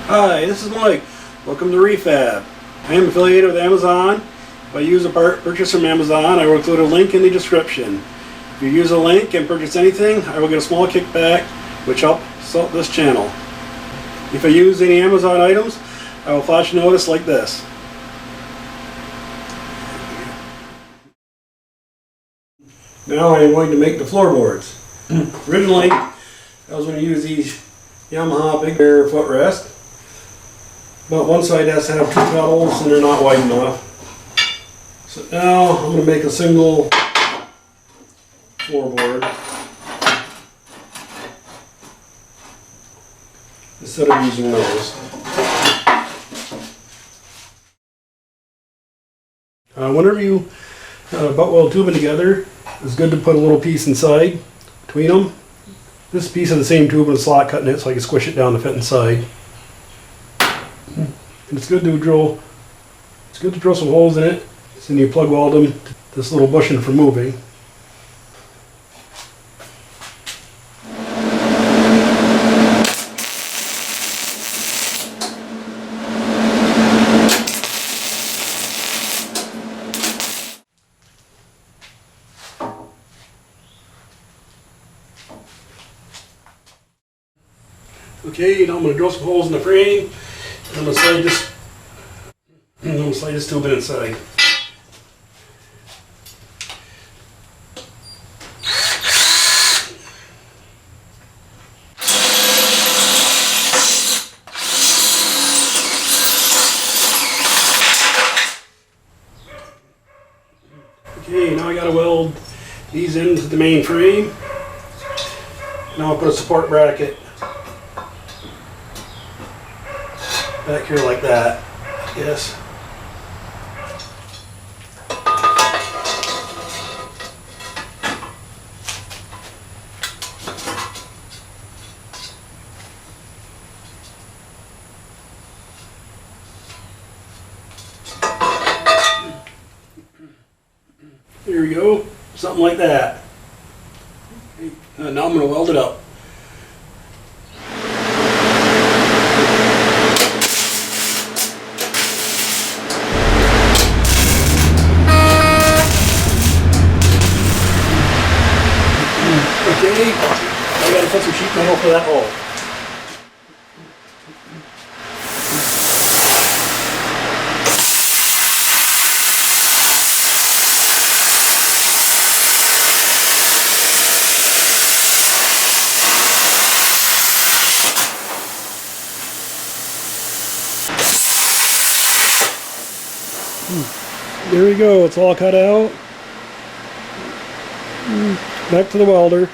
Hi, this is Mike. Welcome to Refab. I am affiliated with Amazon. If I use a part purchased from Amazon, I will include a link in the description. If you use a link and purchase anything, I will get a small kickback, which helps support this channel. If I use any Amazon items, I will flash a notice like this. Now I am going to make the floorboards. Originally, I was going to use these Yamaha Big Bear footrest, but one side has to have two pedals and they're not wide enough. So now I'm going to make a single floorboard instead of using those. Whenever you butt weld tubing together, it's good to put a little piece inside between them. This piece of the same tube and a slot cut in it so I can squish it down to fit inside. And it's good to drill some holes in it, so then you plug weld them to this little bushing for moving. Okay, now I'm going to drill some holes in the frame, and I'm going to slide this tube inside. Okay, now I got to weld these into the main frame. Now I'll put a support bracket back here like that. Yes. There we go. Something like that. Okay. Now I'm going to weld it up. Okay, I gotta put some sheet metal for that hole. There we go, it's all cut out. Back to the welder.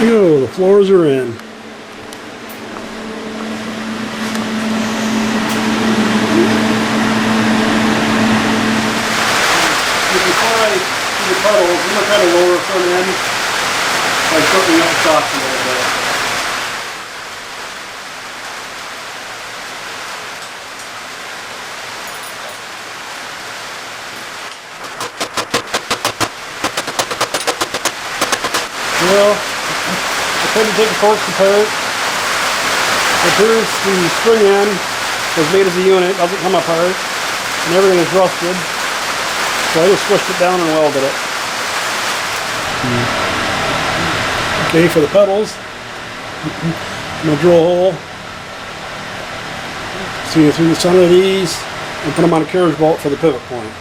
There we go, the floors are in. You can try the pedals, I'm going to try to lower front end by shortening up the shocks a little bit. Well, I tried to take the forks apart. It appears the spring end was made as a unit, doesn't come apart, and everything is rusted. So I just squished it down and welded it. Okay, for the pedals, I'm going to drill a hole. See through the center of these and put them on a carriage bolt for the pivot point.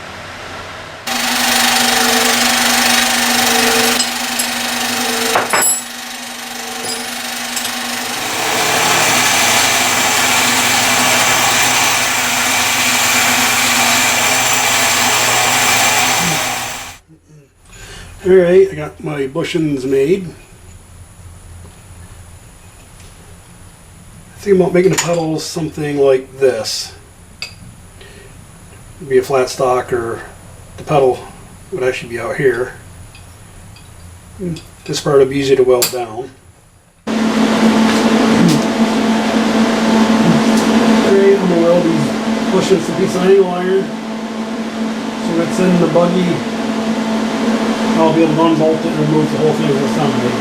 Alright, I got my bushings made. I think about making the pedals something like this. It'd be a flat stock, or the pedal would actually be out here. This part would be easy to weld down. Alright, I'm going to weld these bushings to a piece of angle iron. So it's in the buggy. I'll be able to unbolt it and remove the whole thing as assembly.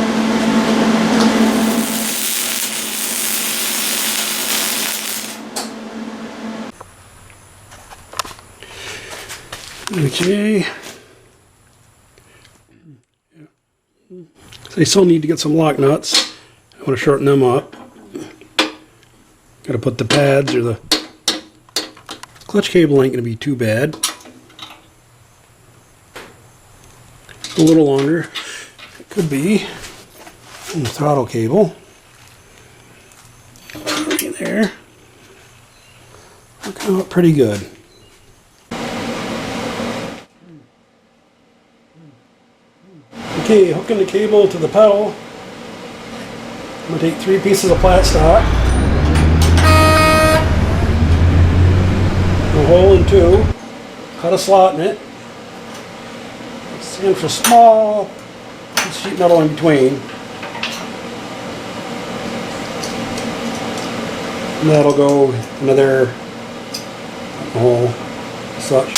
Okay. So I still need to get some lock nuts. I want to shorten them up. Got to put the pads or the clutch cable ain't going to be too bad. A little longer. It could be. And the throttle cable. Right there. Working out pretty good. Okay, hooking the cable to the pedal. I'm going to take 3 pieces of flat stock. A hole in 2. Cut a slot in it. Sand for small sheet metal in between. And that'll go another hole, such.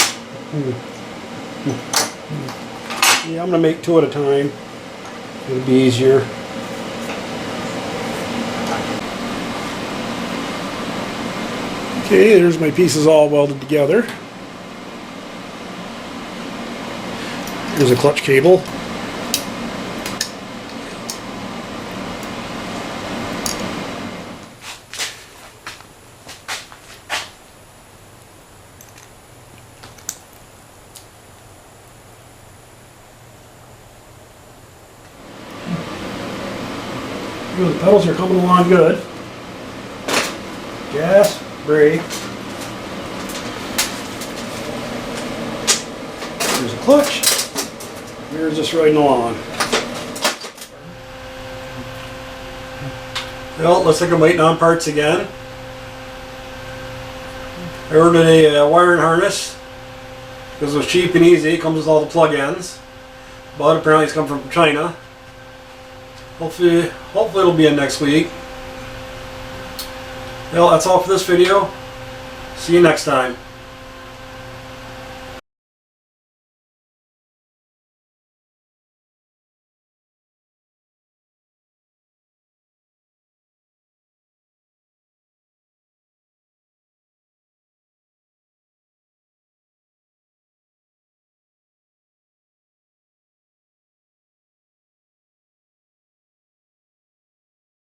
Yeah, I'm going to make 2 at a time. It'll be easier. Okay, there's my pieces all welded together. Here's a clutch cable. The pedals are coming along good. Gas, brake. There's a clutch. Here's just riding along. Well, looks like I'm waiting on parts again. I ordered a wiring harness because it was cheap and easy. It comes with all the plug-ins, but apparently it's come from China. Hopefully it'll be in next week. Well, that's all for this video. See you next time.